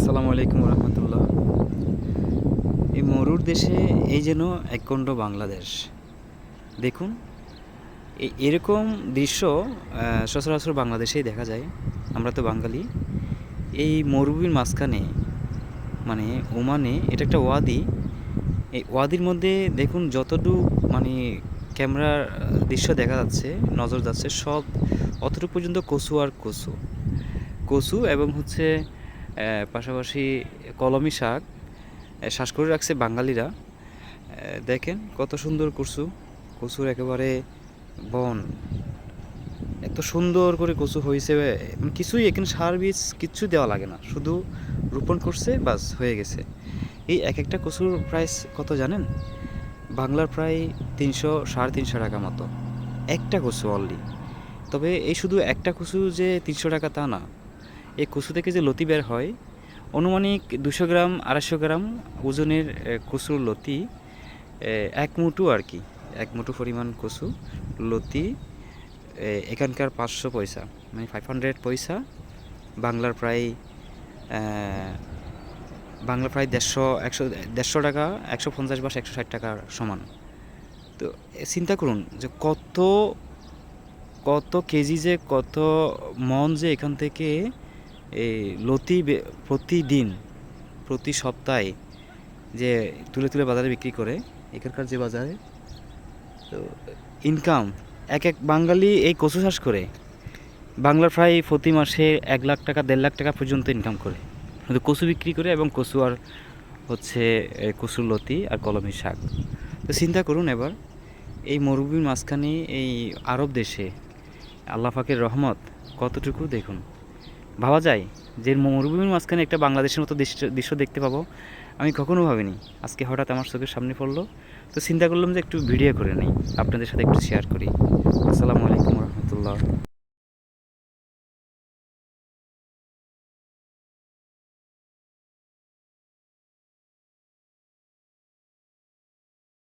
আসসালামু আলাইকুম রহমতুল্লাহ। এই মরুর দেশে এই যেন একখণ্ড বাংলাদেশ। দেখুন, এরকম দৃশ্য সচরাচর বাংলাদেশেই দেখা যায়। আমরা তো বাঙালি। এই মরুভূমির মাঝখানে মানে ওমানে এটা একটা ওয়াদি। এই ওয়াদির মধ্যে দেখুন যতটুকু মানে ক্যামেরার দৃশ্য দেখা যাচ্ছে, নজর যাচ্ছে, সব অতটুকু পর্যন্ত কচু আর কচু কচু এবং হচ্ছে পাশাপাশি কলমি শাক শ্বাস করে রাখছে বাঙালিরা। দেখেন কত সুন্দর কচু, কচুর একেবারে বন, এত সুন্দর করে কচু হয়েছে। কিছুই এখানে সার বীজ কিচ্ছু দেওয়া লাগে না, শুধু রোপণ করছে বাস হয়ে গেছে। এই এক একটা কচুর প্রাইস কত জানেন? বাংলার প্রায় 300-350 টাকা মতো একটা কচু অনলি। তবে এই শুধু একটা কচু যে 300 টাকা তা না, এই কচু থেকে যে লতি বের হয় অনুমানিক 200 গ্রাম 250 গ্রাম ওজনের কচুর লতি, এক মুঠো আর কি, এক মুঠো পরিমাণ কচু লতি এখানকার 500 পয়সা, মানে 500 পয়সা। বাংলার প্রায় দেড়শো টাকা, 150 বা 160 টাকার সমান। তো চিন্তা করুন যে কত কত কেজি, যে কত মন যে এখান থেকে এই লতি প্রতিদিন, প্রতি সপ্তাহে যে তুলে তুলে বাজারে বিক্রি করে, এখানকার যে বাজারে তো ইনকাম এক এক বাঙালি এই কচু চাষ করে বাংলার প্রায় প্রতি মাসে 1 লাখ টাকা 1.5 লাখ টাকা পর্যন্ত ইনকাম করে, শুধু কচু বিক্রি করে এবং কচু আর হচ্ছে কচুর লতি আর কলমি শাক। তো চিন্তা করুন এবার এই মরুভূমির মাঝখানে এই আরব দেশে আল্লাহ পাকের রহমত কতটুকু দেখুন। ভাবা যায় যে মরুভূমির মাঝখানে একটা বাংলাদেশের মতো দৃশ্য দেখতে পাবো, আমি কখনো ভাবিনি। আজকে হঠাৎ আমার চোখের সামনে পড়লো, তো চিন্তা করলাম যে একটু ভিডিও করে নিই, আপনাদের সাথে একটু শেয়ার করি। আসসালামু আলাইকুম।